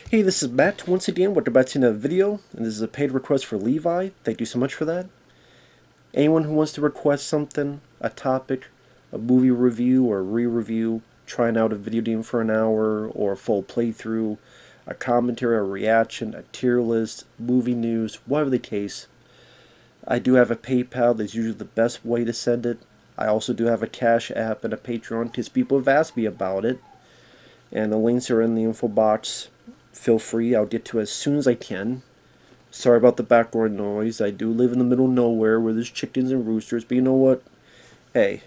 Hey, this is Matt once again. We're about to in a video, and this is a paid request for Levi. Thank you so much for that. Anyone who wants to request something, a topic, a movie review or re-review, trying out a video game for an hour, or a full playthrough, a commentary, a reaction, a tier list, movie news, whatever the case, I do have a PayPal. That's usually the best way to send it. I also do have a Cash App and a Patreon because people have asked me about it, and the links are in the info box. Feel free, I'll get to it as soon as I can. Sorry about the background noise. I do live in the middle of nowhere where there's chickens and roosters, but you know what? Hey,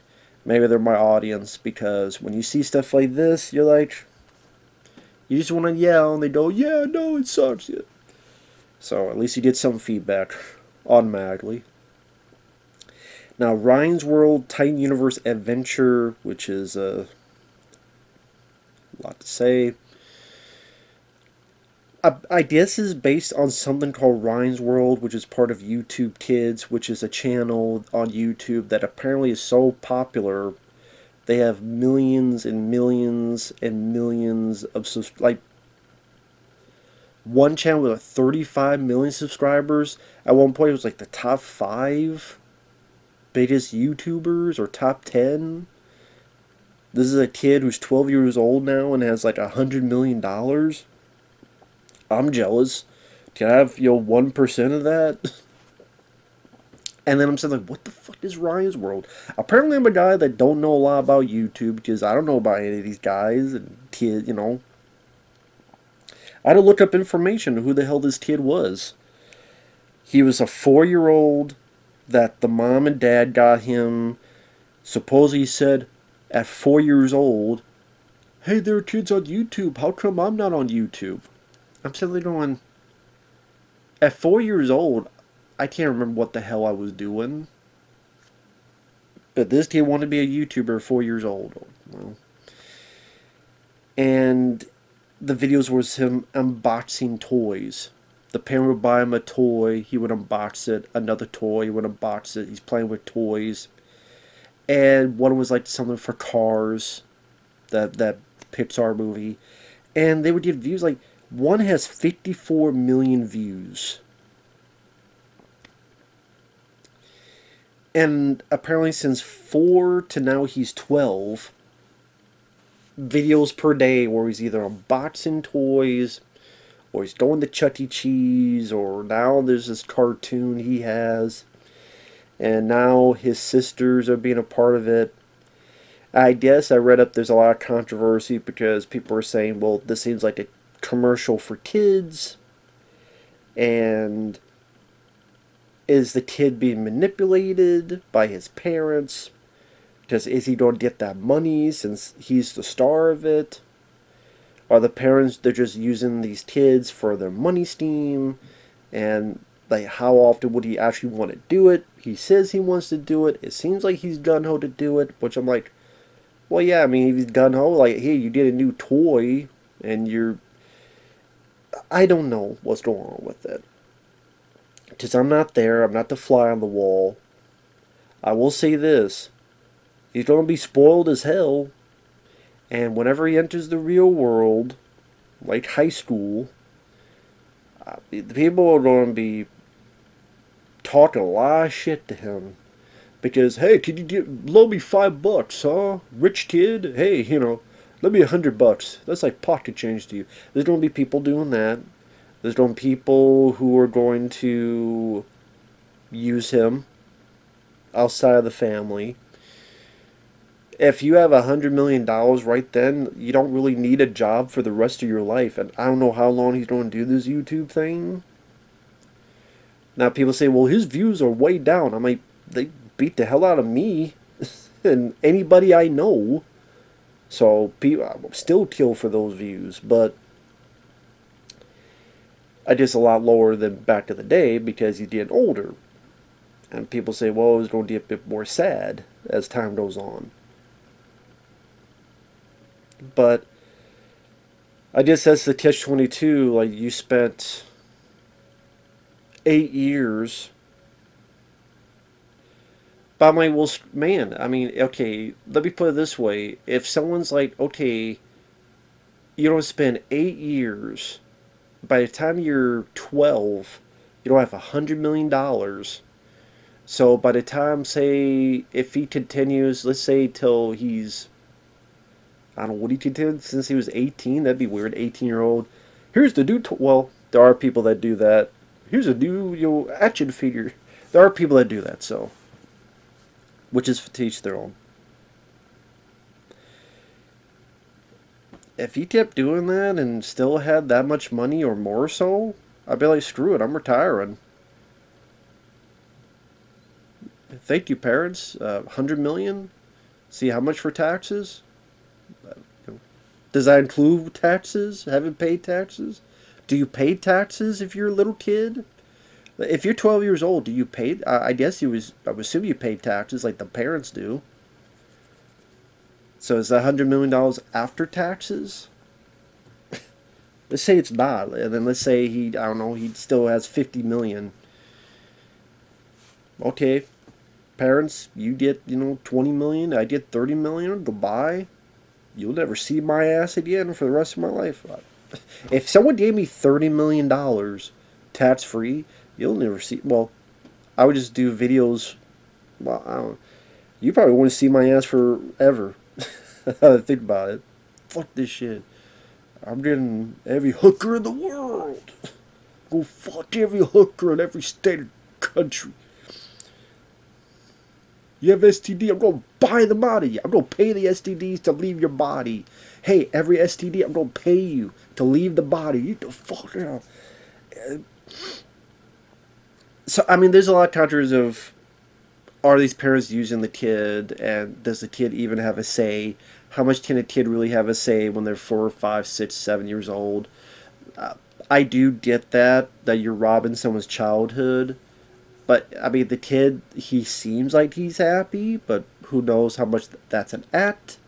maybe they're my audience, because when you see stuff like this, you're like, you just want to yell, and they go, yeah, no, it sucks. Yeah. So at least you get some feedback automatically. Now, Ryan's World Titan Universe Adventure, which is a lot to say. I guess is based on something called Ryan's World, which is part of YouTube Kids, which is a channel on YouTube that apparently is so popular. They have millions and millions and millions of like one channel with 35 million subscribers. At one point, it was like the top 5 biggest YouTubers or top 10. This is a kid who's 12 years old now and has like $100 million. I'm jealous. Can I have 1% of that? And then I'm saying, like, what the fuck is Ryan's World? Apparently, I'm a guy that don't know a lot about YouTube because I don't know about any of these guys and kids. I had to look up information on who the hell this kid was. He was a 4-year-old that the mom and dad got him. Suppose he said at 4 years old, "Hey, there are kids on YouTube. How come I'm not on YouTube?" I'm simply going, at 4 years old, I can't remember what the hell I was doing. But this kid wanted to be a YouTuber at 4 years old. Well, and the videos was him unboxing toys. The parent would buy him a toy, he would unbox it, another toy, he would unbox it, he's playing with toys. And one was like something for Cars, that Pixar movie. And they would get views like, one has 54 million views. And apparently since 4 to now he's 12, videos per day where he's either unboxing toys, or he's going to Chuck E. Cheese, or now there's this cartoon he has, and now his sisters are being a part of it. I guess I read up there's a lot of controversy because people are saying, well, this seems like a commercial for kids, and is the kid being manipulated by his parents? Because is he going to get that money since he's the star of it? Are the parents, they're just using these kids for their money scheme? And like, how often would he actually want to do it? He says he wants to do it. It seems like he's gung-ho to do it, which I'm like, well, yeah, I mean, if he's gung-ho, like, hey, you get a new toy, and you're... I don't know what's going on with it. Because I'm not there. I'm not the fly on the wall. I will say this. He's going to be spoiled as hell. And whenever he enters the real world, like high school, the people are going to be talking a lot of shit to him. Because, hey, could you loan me $5, huh? Rich kid? Hey, let me $100. That's like pocket change to you. There's going to be people doing that. There's going to be people who are going to use him outside of the family. If you have $100 million right then, you don't really need a job for the rest of your life. And I don't know how long he's going to do this YouTube thing. Now people say, well, his views are way down. I'm like, they beat the hell out of me and anybody I know. So people, I will still kill for those views, but I guess a lot lower than back in the day because he's getting older. And people say, well, it's going to get a bit more sad as time goes on. But I guess that's the catch-22. Like, you spent 8 years. But I'm like, well, man, I mean, okay, let me put it this way. If someone's like, okay, you don't spend 8 years by the time you're 12, you don't have $100 million. So by the time, say, if he continues, let's say till he's, I don't know what he continued since he was 18. That'd be weird. 18-year-old. Here's the new. Well, there are people that do that. Here's a new action figure. There are people that do that. So, which is to each their own. If he kept doing that and still had that much money or more so, I'd be like, screw it, I'm retiring. Thank you, parents. 100 million. See how much for taxes? Does that include taxes? Haven't paid taxes? Do you pay taxes if you're a little kid? If you're 12 years old, do you pay? I guess I would assume you pay taxes like the parents do. So is that $100 million after taxes? Let's say it's not, and then let's say I don't know, he still has 50 million. Okay, parents, you get 20 million, I get 30 million. Goodbye. You'll never see my ass again for the rest of my life. If someone gave me $30 million tax free, you'll never see. Well, I would just do videos. Well, I don't, you probably wouldn't see my ass forever. Think about it. Fuck this shit. I'm getting every hooker in the world. Go fuck every hooker in every state of country. You have STD, I'm going to buy them out of you. I'm going to pay the STDs to leave your body. Hey, every STD, I'm going to pay you to leave the body. Get the fuck out. So, I mean, there's a lot of controversy of, are these parents using the kid, and does the kid even have a say? How much can a kid really have a say when they're 4, 5, 6, 7 years old? I do get that you're robbing someone's childhood. But, I mean, the kid, he seems like he's happy, but who knows how much that's an act.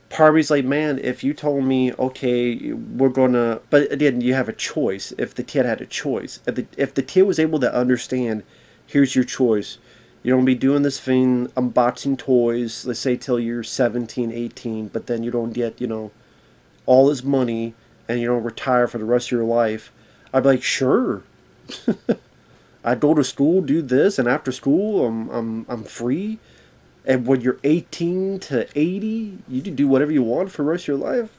Part of me's like, man, if you told me, okay, we're going to... But, again, you have a choice. If the kid had a choice. If the kid was able to understand, here's your choice. You don't be doing this thing, unboxing toys, let's say till you're 17, 18, but then you don't get, all this money, and you don't retire for the rest of your life. I'd be like, sure. I go to school, do this, and after school, I'm free. And when you're 18 to 80, you can do whatever you want for the rest of your life.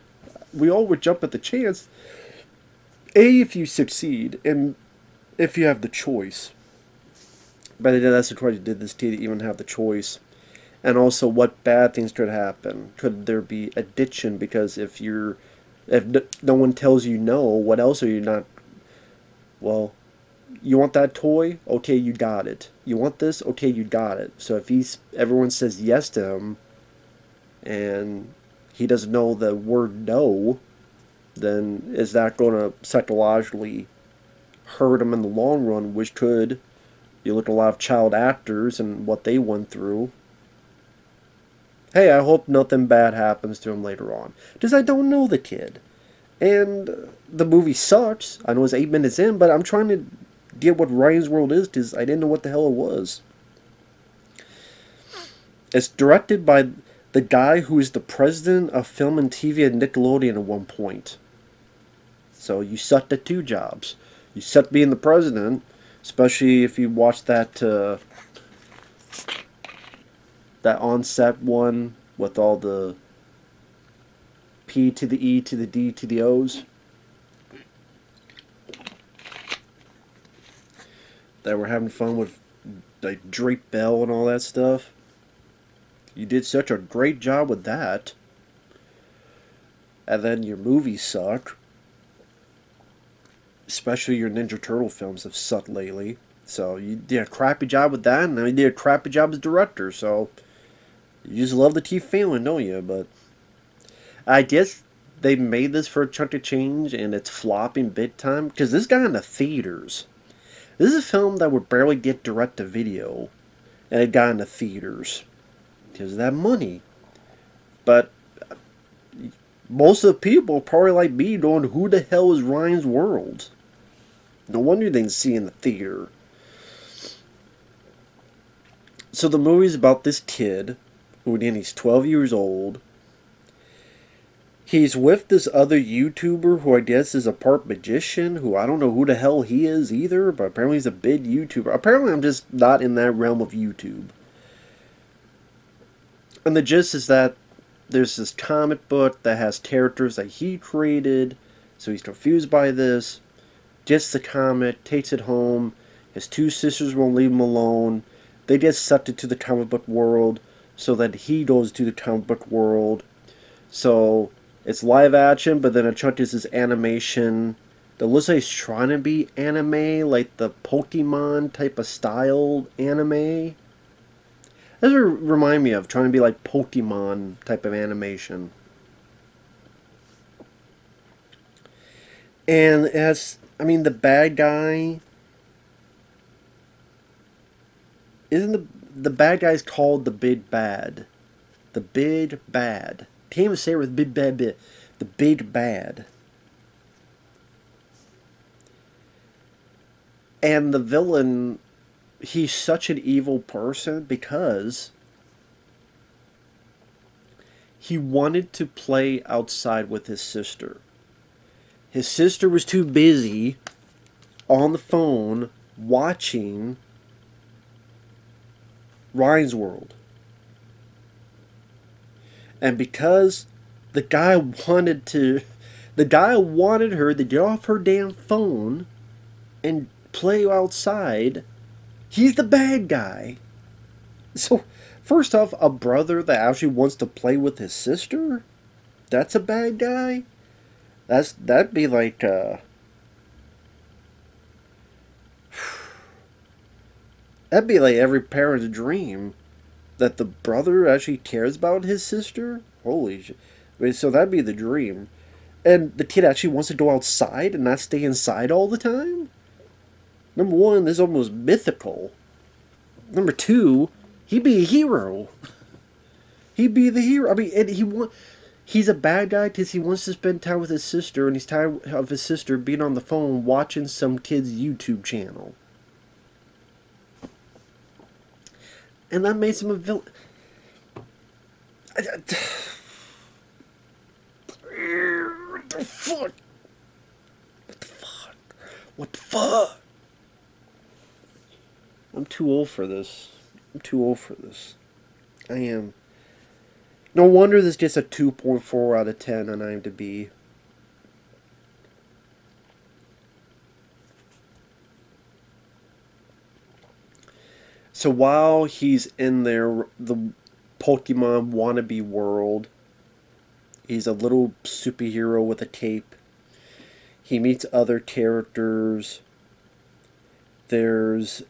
We all would jump at the chance. If you succeed, and if you have the choice. But that's the question. Did this kid even have the choice? And also, what bad things could happen? Could there be addiction? Because if no one tells you no, what else are you not? Well, you want that toy? Okay, you got it. You want this? Okay, you got it. So if everyone says yes to him, and he doesn't know the word no, then is that going to psychologically hurt him in the long run? Which could. You look at a lot of child actors and what they went through. Hey, I hope nothing bad happens to him later on. Because I don't know the kid. And the movie sucks. I know it's 8 minutes in, but I'm trying to get what Ryan's World is because I didn't know what the hell it was. It's directed by the guy who is the president of film and TV at Nickelodeon at one point. So you sucked at 2 jobs. You sucked being the president, especially if you watch that on-set one with all the P to the E to the D to the O's. That we're having fun with, like Drake Bell and all that stuff. You did such a great job with that. And then your movies suck. Especially your Ninja Turtle films have sucked lately. So you did a crappy job with that, and then you did a crappy job as director. So you just love to keep failing, don't you? But I guess they made this for a chunk of change, and it's flopping big time. Because this got into theaters. This is a film that would barely get direct to video, and it got into theaters because of that money. But most of the people probably like me going, who the hell is Ryan's World? No wonder they didn't see in the theater. So the movie's about this kid, who again, he's 12 years old. He's with this other YouTuber who I guess is a part magician, who I don't know who the hell he is either, but apparently he's a big YouTuber. Apparently I'm just not in that realm of YouTube. And the gist is that there's this comic book that has characters that he created, so he's confused by this. Gets the comic, takes it home. His two sisters won't leave him alone. They get sucked into the comic book world, so that he goes to the comic book world. So it's live action, but then a chunk is this animation. The looks like it's trying to be anime, like the Pokemon type of style anime. That's what it remind me of, trying to be like Pokemon type of animation. And it has, I mean, the bad guy isn't the bad guy's called the Big Bad. The Big Bad. Can't even say it with Big Bad bit. The Big Bad. And the villain, he's such an evil person because he wanted to play outside with his sister. His sister was too busy on the phone watching Ryan's World. And because the guy wanted her to get off her damn phone and play outside, he's the bad guy. So, first off, a brother that actually wants to play with his sister? That's a bad guy? That'd be like, that'd be like every parent's dream. That the brother actually cares about his sister? Holy shit. I mean, so that'd be the dream. And the kid actually wants to go outside and not stay inside all the time? Number one, this is almost mythical. Number two, he'd be a hero. He'd be the hero. I mean, and he's a bad guy because he wants to spend time with his sister, and he's tired of his sister being on the phone watching some kid's YouTube channel. And that makes him a villain. What the fuck? What the fuck? What the fuck? I'm too old for this. I'm too old for this. I am. No wonder this gets a 2.4 out of 10 on IMDb. So while he's in there, the Pokemon wannabe world, he's a little superhero with a cape. He meets other characters. There's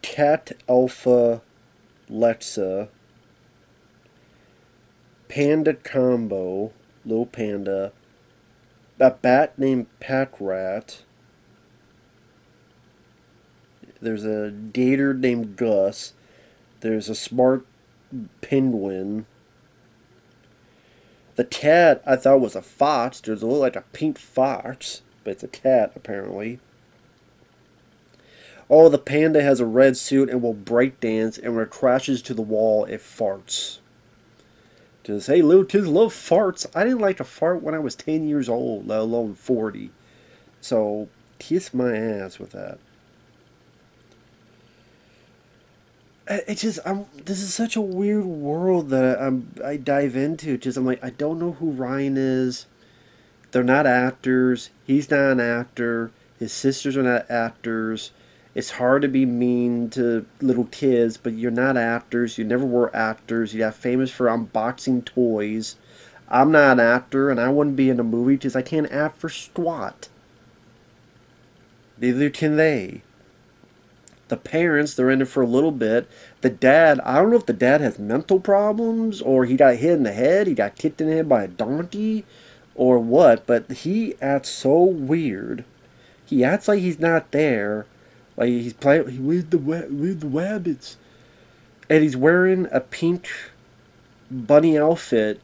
Cat Alpha Lexa, Panda Combo, Little Panda, a bat named Pack Rat. There's a gator named Gus. There's a smart penguin. The cat I thought was a fox. There's a little like a pink fox, but it's a cat apparently. Oh, the panda has a red suit and will break dance, and when it crashes to the wall, it farts. Just, hey, little kids love farts. I didn't like to fart when I was 10 years old, let alone 40. So, kiss my ass with that. It's just, this is such a weird world that I dive into. Just, I'm like, I don't know who Ryan is. They're not actors. He's not an actor. His sisters are not actors. It's hard to be mean to little kids, but you're not actors. You never were actors. You got famous for unboxing toys. I'm not an actor, and I wouldn't be in a movie because I can't act for squat. Neither can they. The parents, they're in it for a little bit. The dad, I don't know if the dad has mental problems, or he got hit in the head, he got kicked in the head by a donkey, or what, but he acts so weird. He acts like he's not there. Like he's playing with the rabbits. And he's wearing a pink bunny outfit.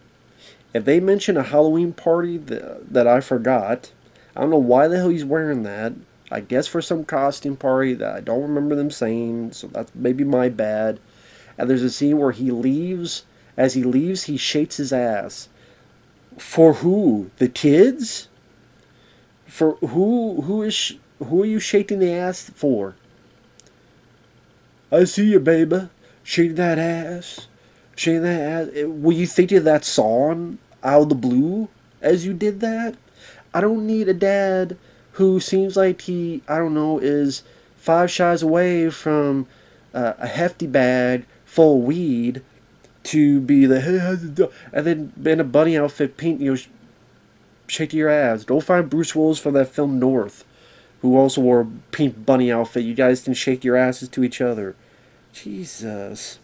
If they mention a Halloween party that I forgot, I don't know why the hell he's wearing that. I guess for some costume party that I don't remember them saying, so that's maybe my bad. And there's a scene where he leaves. As he leaves, he shakes his ass. For who? The kids? For who are you shaking the ass for? I see you, baby. Shake that ass. Shake that ass. Were you thinking of that song out of the blue as you did that? I don't need a dad who seems like he, I don't know, is 5 shots away from a hefty bag full of weed to be the hey, how's it do? And then in a bunny outfit, paint, shake your ass. Go find Bruce Willis from that film North, who also wore a pink bunny outfit. You guys can shake your asses to each other. Jesus.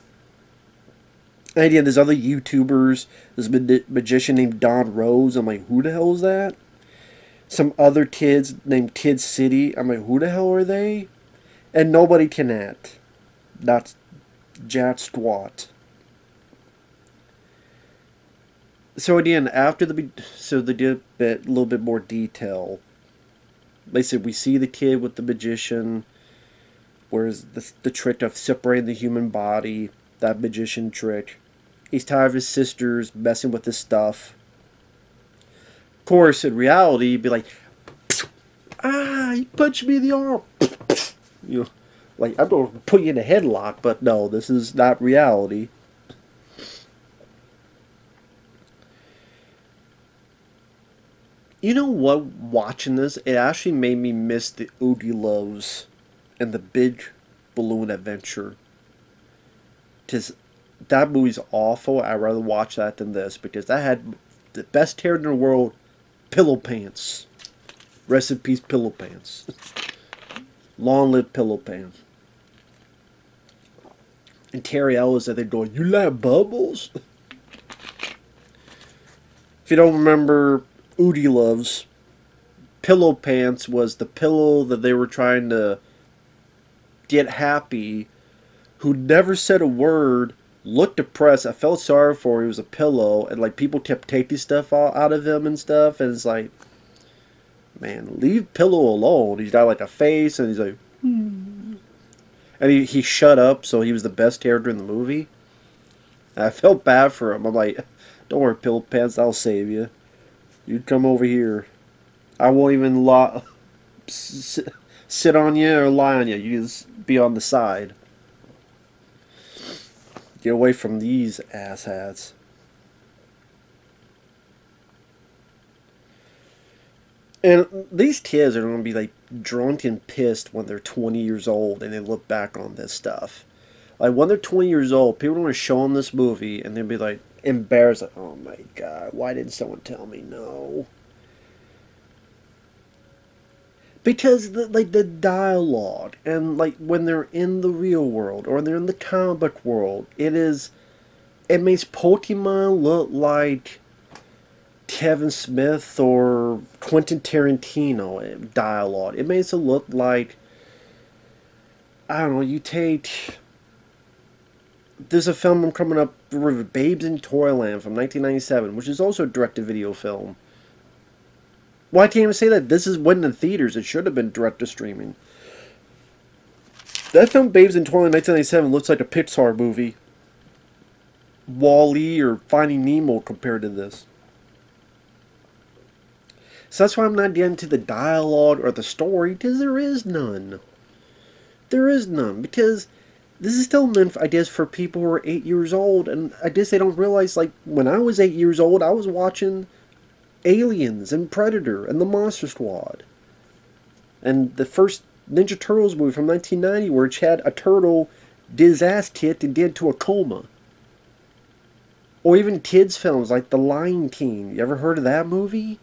And yeah, there's other YouTubers. There's a magician named Don Rose. I'm like, who the hell is that? Some other kids named Kid City. I'm like, who the hell are they? And nobody can act. That's jack squat. So again, after they did a little bit more detail. They said we see the kid with the magician, whereas the trick of separating the human body, that magician trick. He's tired of his sisters messing with his stuff. Of course, in reality, he'd be like, he punched me in the arm. You know, like, I'm going to put you in a headlock, but no, this is not reality. You know what? Watching this, it actually made me miss the Odie Loves and the Big Balloon Adventure. Because that movie's awful. I'd rather watch that than this because that had the best hair in the world, Pillow Pants. Rest in peace, Pillow Pants. Long live Pillow Pants. And Terry Ellis at there going, you like bubbles? If you don't remember Odie Loves, Pillow Pants was the pillow that they were trying to get happy, who never said a word, looked depressed. I felt sorry for him. He was a pillow, and like people kept taking stuff out of him and stuff, and it's like, man, leave Pillow alone. He's got like a face, and he's like, and he shut up, so he was the best character in the movie. And I felt bad for him. I'm like, don't worry, Pillow Pants, I'll save you. You come over here. I won't even sit on you or lie on you. You just be on the side. Get away from these asshats. And these kids are going to be like drunk and pissed when they're 20 years old and they look back on this stuff. Like when they're 20 years old, people are going to show them this movie and they'll be like embarrassed. Like, oh my God, why didn't someone tell me no? Because the dialogue and like when they're in the real world or they're in the comic book world, it makes Pokemon look like Kevin Smith or Quentin Tarantino dialogue. It makes it look like, I don't know, you take, there's a film coming up, Babes in Toyland from 1997, which is also a direct-to-video film. Well, I can't even say that. This is when in theaters. It should have been direct-to-streaming. That film, Babes in Toyland 1997, looks like a Pixar movie. Wall-E or Finding Nemo compared to this. So that's why I'm not getting to the dialogue or the story, because there is none. There is none, because this is still meant, I guess, for people who are 8 years old, and I guess they don't realize, like, when I was 8 years old, I was watching Aliens and Predator and the Monster Squad. And the first Ninja Turtles movie from 1990 where Chad, a turtle, did his ass kicked and get into a coma. Or even kids' films like The Lion King. You ever heard of that movie?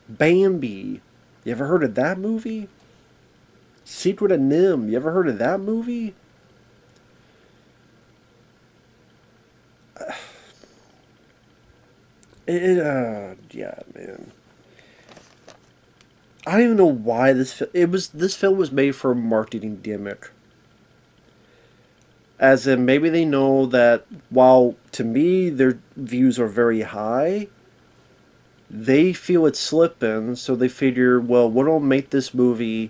Bambi. You ever heard of that movie? Secret of Nim. You ever heard of that movie? Yeah, man. I don't even know why this film was made for a marketing gimmick. As in, maybe they know that while to me their views are very high, they feel it's slipping, so they figure, well, what will make this movie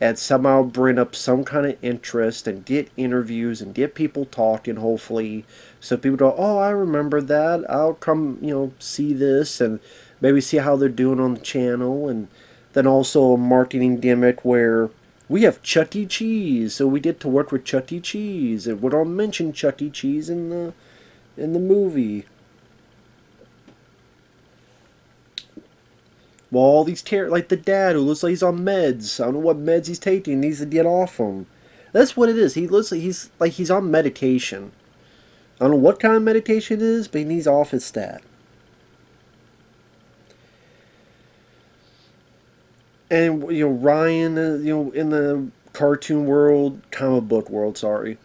and somehow bring up some kind of interest and get interviews and get people talking, hopefully, so people go, oh, I remember that, I'll come, see this, and maybe see how they're doing on the channel. And then also a marketing gimmick where we have Chuck E. Cheese, so we get to work with Chuck E. Cheese, and we don't mention Chuck E. Cheese in the movie. Well, all these like the dad who looks like he's on meds. I don't know what meds he's taking. Needs to get off them. That's what it is. He looks like he's on medication. I don't know what kind of medication it is, but he needs off his stat. And Ryan, in the cartoon world, comic book world, sorry,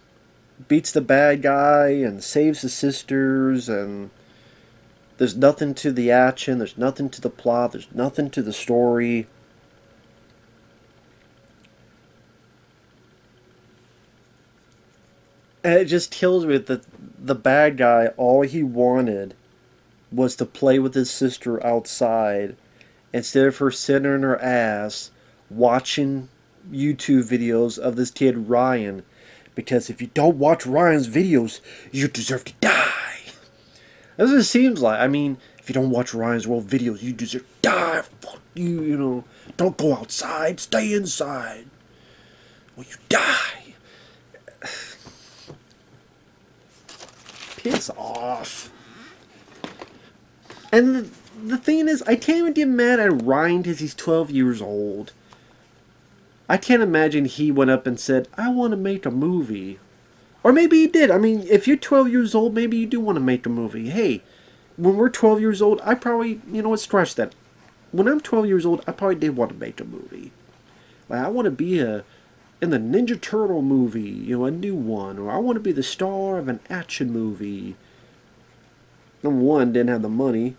beats the bad guy and saves his sisters, and there's nothing to the action, there's nothing to the plot, there's nothing to the story. And it just kills me that the bad guy, all he wanted was to play with his sister outside instead of her sitting on her ass watching YouTube videos of this kid Ryan. Because if you don't watch Ryan's videos, you deserve to die. That's what it seems like. I mean, if you don't watch Ryan's World videos, you deserve to die. Fuck you, Don't go outside. Stay inside. Or you die. Piss off. And the thing is, I can't even get mad at Ryan because he's 12 years old. I can't imagine he went up and said, I want to make a movie. Or maybe he did. I mean, if you're 12 years old, maybe you do want to make a movie. Hey, when we're 12 years old, I probably, scratch that. When I'm 12 years old, I probably did want to make a movie. Like, I want to be in the Ninja Turtle movie, a new one. Or I want to be the star of an action movie. Number one, didn't have the money,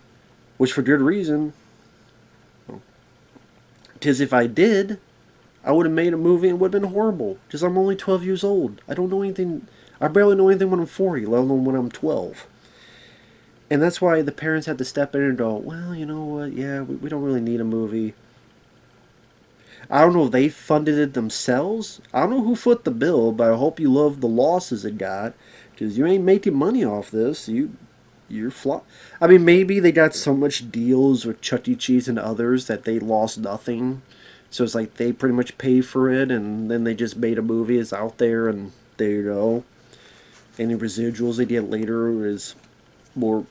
which for good reason. Because if I did, I would have made a movie and it would have been horrible. Because I'm only 12 years old. I don't know anything. I barely know anything when I'm 40, let alone when I'm 12. And that's why the parents had to step in and go, well, you know what, yeah, we don't really need a movie. I don't know if they funded it themselves. I don't know who foot the bill, but I hope you love the losses it got. Because you ain't making money off this. You're flop. I mean, maybe they got so much deals with Chuck E. Cheese and others that they lost nothing. So it's like they pretty much pay for it, and then they just made a movie. It's out there, and there you go. Any residuals they get later is more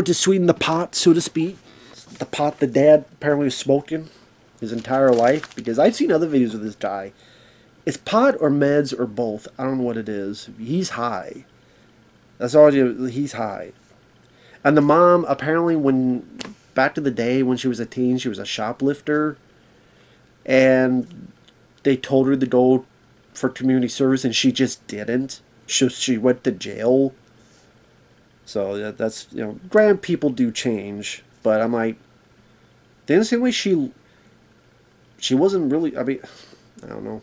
to sweeten the pot, so to speak. The pot the dad apparently was smoking his entire life. Because I've seen other videos of this guy. It's pot or meds or both. I don't know what it is. He's high. That's all he's high. And the mom, apparently, back in the day when she was a teen, she was a shoplifter. And they told her to go for community service, and she just didn't. She went to jail. So that's, granted, people do change. But I'm like, the same way she wasn't really, I mean, I don't know.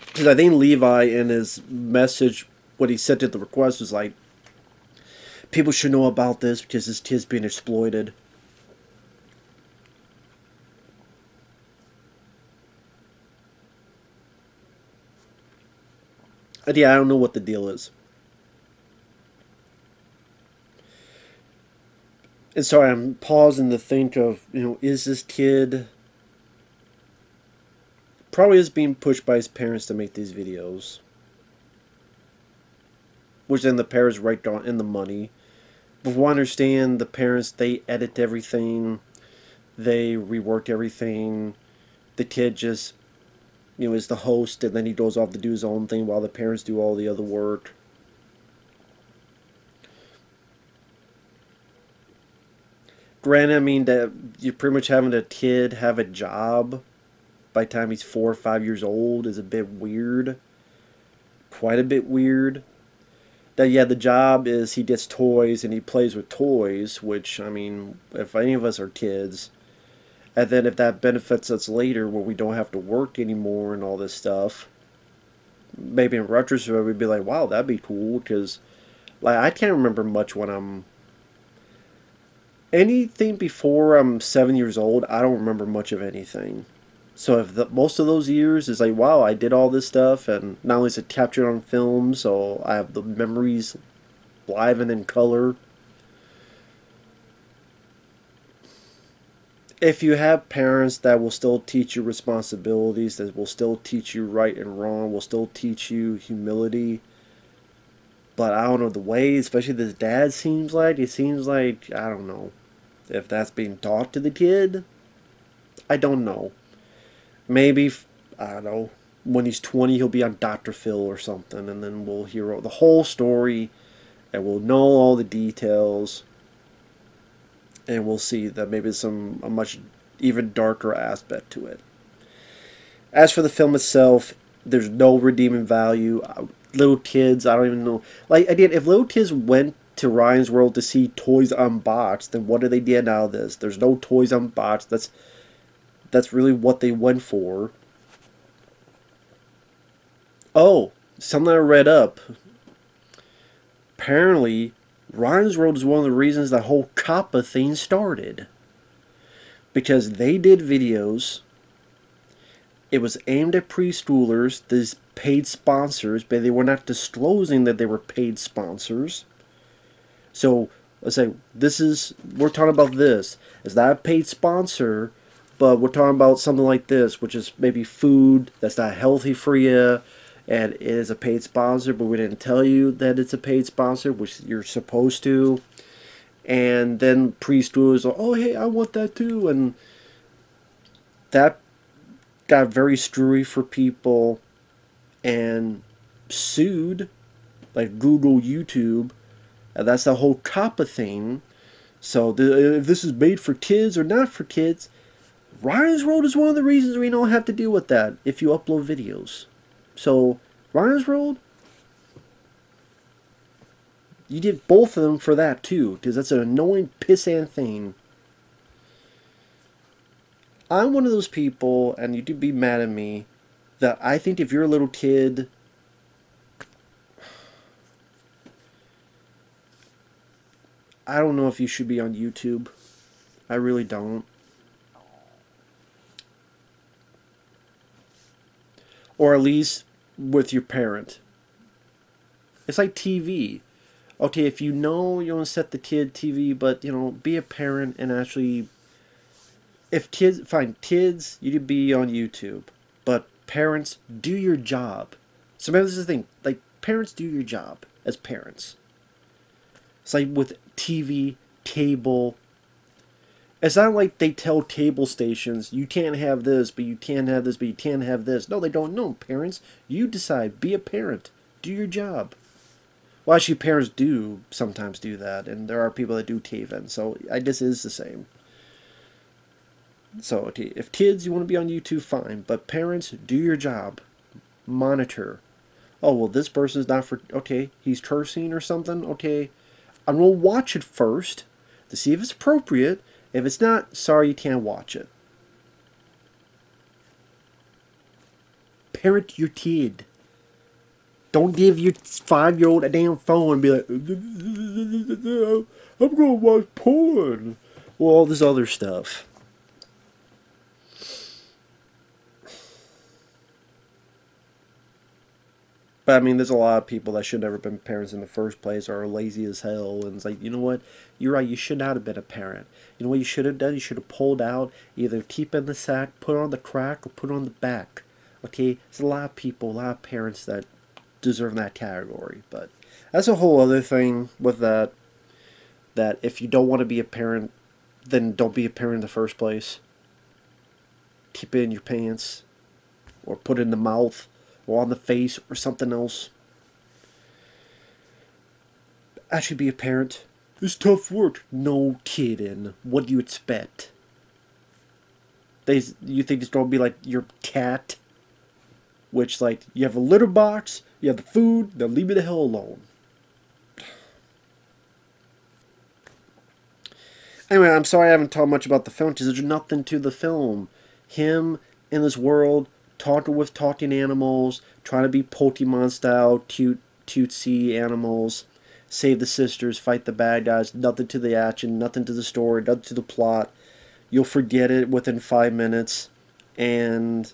Because I think Levi, in his message, what he said to the request was like, people should know about this because this kid's being exploited. And yeah, I don't know what the deal is. And sorry, I'm pausing to think of, is this kid probably is being pushed by his parents to make these videos. Which then the parents write down in the money. But we understand the parents, they edit everything. They rework everything. The kid just, is the host, and then he goes off to do his own thing while the parents do all the other work. Granted, I mean, that you're pretty much having a kid have a job by the time he's 4 or 5 years old is a bit weird. Quite a bit weird. That, yeah, the job is he gets toys and he plays with toys, which, I mean, if any of us are kids, and then if that benefits us later where we don't have to work anymore and all this stuff, maybe in retrospect we'd be like, wow, that'd be cool. Because like I can't remember much when I'm anything before I'm 7 years old. I don't remember much of anything. So if most of those years is like, wow, I did all this stuff, and not only is it captured on film, so I have the memories live and in color. If you have parents that will still teach you responsibilities, that will still teach you right and wrong, will still teach you humility, but I don't know the way, especially this dad seems like, it seems like, I don't know if that's being taught to the kid. I don't know. Maybe, I don't know, when he's 20, he'll be on Dr. Phil or something, and then we'll hear the whole story, and we'll know all the details, and we'll see that maybe some a much even darker aspect to it. As for the film itself, there's no redeeming value. Little kids, I don't even know. Like again, if little kids went to Ryan's World to see toys unboxed, then what do they get out of this? There's no toys unboxed. That's really what they went for. Oh, something I read up. Apparently, Ryan's World is one of the reasons the whole Kappa thing started. Because they did videos. It was aimed at preschoolers, these paid sponsors, but they were not disclosing that they were paid sponsors. So, let's say, we're talking about this. It's not a paid sponsor, but we're talking about something like this, which is maybe food that's not healthy for you, and it is a paid sponsor, but we didn't tell you that it's a paid sponsor, which you're supposed to. And then preschoolers are, oh, hey, I want that too. And that got very screwy for people and sued, like Google, YouTube. And that's the whole COPPA thing. So if this is made for kids or not for kids, Ryan's World is one of the reasons we don't have to deal with that if you upload videos. So Ryan's World, you did both of them for that too, because that's an annoying pissant thing. I'm one of those people, and you do be mad at me, that I think if you're a little kid, I don't know if you should be on YouTube. I really don't. Or at least with your parent. It's like TV. Okay, if you know you want to set the kid TV, but, be a parent and actually... If kids... Fine, kids, you could be on YouTube. But parents, do your job. So maybe this is the thing. Like, parents do your job as parents. It's like with TV, cable. It's not like they tell cable stations, you can't have this, but you can have this, but you can't have this. No, they don't know. Parents, you decide. Be a parent. Do your job. Well, actually, parents do sometimes do that, and there are people that do TAVN, so I guess it is the same. So, okay, if kids, you want to be on YouTube, fine, but parents, do your job. Monitor. Oh, well, this person's not for... Okay, he's cursing or something? Okay, I'm going to watch it first to see if it's appropriate. If it's not, sorry, you can't watch it. Parent your kid. Don't give your 5-year-old a damn phone and be like, I'm going to watch porn. Well, all this other stuff. But I mean, there's a lot of people that should never have been parents in the first place or are lazy as hell. And it's like, you know what? You're right. You should not have been a parent. You know what you should have done? You should have pulled out, either keep in the sack, put it on the crack, or put it on the back. Okay? There's a lot of people, a lot of parents that deserve that category. But that's a whole other thing with that. That if you don't want to be a parent, then don't be a parent in the first place. Keep it in your pants. Or put it in the mouth. Or on the face, or something else. I should be a parent. It's tough work. No kidding. What do you expect? You think it's going to be like your cat? Which, like, you have a litter box, you have the food, now leave me the hell alone. Anyway, I'm sorry I haven't talked much about the film, because there's nothing to the film. Him in this world talking with talking animals, trying to be Pokemon style, cutesy animals, save the sisters, fight the bad guys, nothing to the action, nothing to the story, nothing to the plot. You'll forget it within 5 minutes, and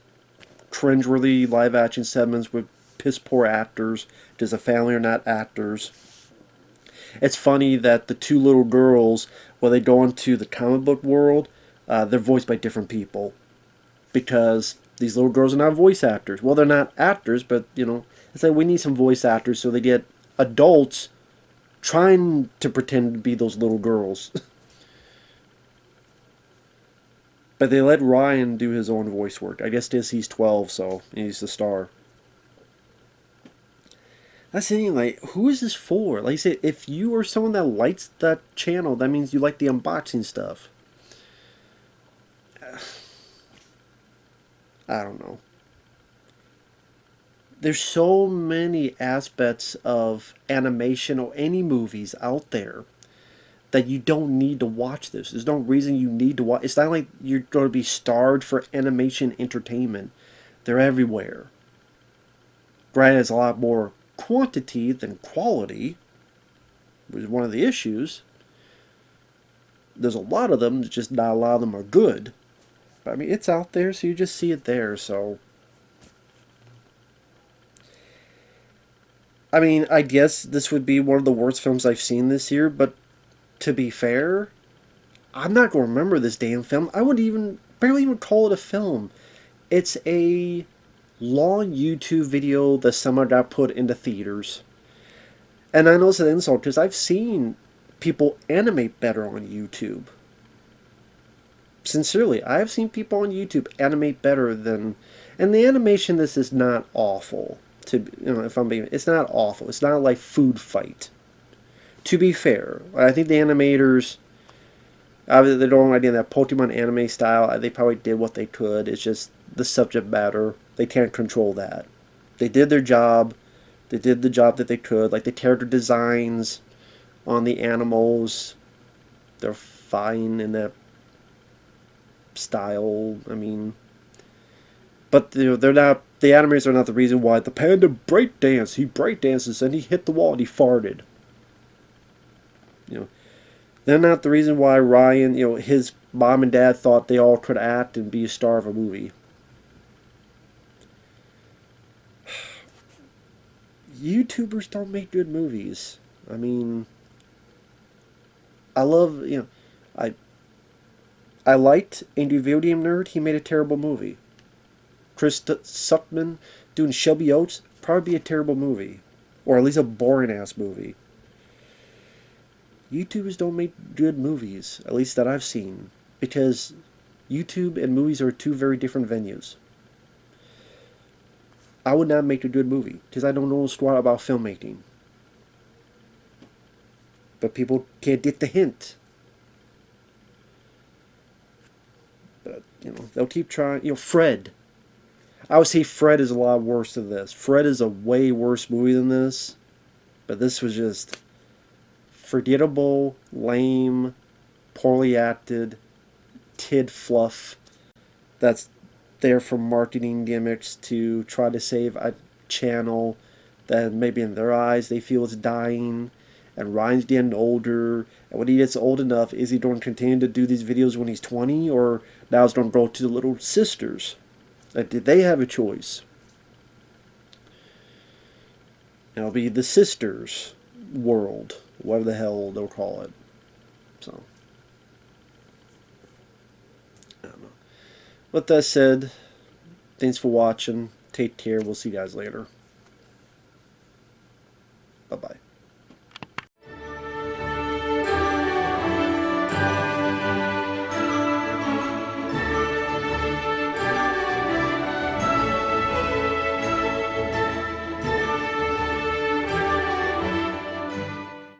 cringeworthy live action segments with piss poor actors. Does the family are not actors. It's funny that the two little girls, when they go into the comic book world, they're voiced by different people because these little girls are not voice actors. Well, they're not actors, but it's like we need some voice actors, so they get adults trying to pretend to be those little girls. But they let Ryan do his own voice work. I guess he's 12, so he's the star. That's the thing, like, who is this for? Like I said, if you are someone that likes that channel, that means you like the unboxing stuff. I don't know. There's so many aspects of animation or any movies out there that you don't need to watch this. There's no reason you need to watch. It's not like you're going to be starved for animation entertainment. They're everywhere. Granted, it's a lot more quantity than quality, which is one of the issues. There's a lot of them, just not a lot of them are good. But I mean, it's out there, so you just see it there, so. I mean, I guess this would be one of the worst films I've seen this year, but to be fair, I'm not going to remember this damn film. I wouldn't even, barely even call it a film. It's a long YouTube video that somehow got put into theaters. And I know it's an insult because I've seen people animate better on YouTube. Sincerely, I have seen people on YouTube animate better than... And the animation this is not awful. If I'm being... It's not awful. It's not like Food Fight. To be fair, I think the animators... They don't idea that Pokemon anime style. They probably did what they could. It's just the subject matter. They can't control that. They did their job. They did the job that they could. Like the character designs on the animals, they're fine in that style. I mean, but they're not. The animators are not the reason why the panda breakdance. He breakdances and he hit the wall and he farted. They're not the reason why Ryan, his mom and dad thought they all could act and be a star of a movie. YouTubers don't make good movies. I mean, I love, I liked Angry Video Game Nerd. He made a terrible movie. Chris Suckman doing Shelby Oates, probably be a terrible movie. Or at least a boring-ass movie. YouTubers don't make good movies, at least that I've seen. Because YouTube and movies are two very different venues. I would not make a good movie, because I don't know squat about filmmaking. But people can't get the hint. But, they'll keep trying. Fred. I would say Fred is a lot worse than this. Fred is a way worse movie than this. But this was just forgettable, lame, poorly acted, kid fluff that's there for marketing gimmicks to try to save a channel that maybe in their eyes they feel is dying. And Ryan's getting older, and when he gets old enough, is he going to continue to do these videos when he's 20, or now he's going to go to the little sisters? Like, did they have a choice? It'll be the sisters world, whatever the hell they'll call it. So, I don't know. With that said, thanks for watching. Take care. We'll see you guys later. Bye-bye.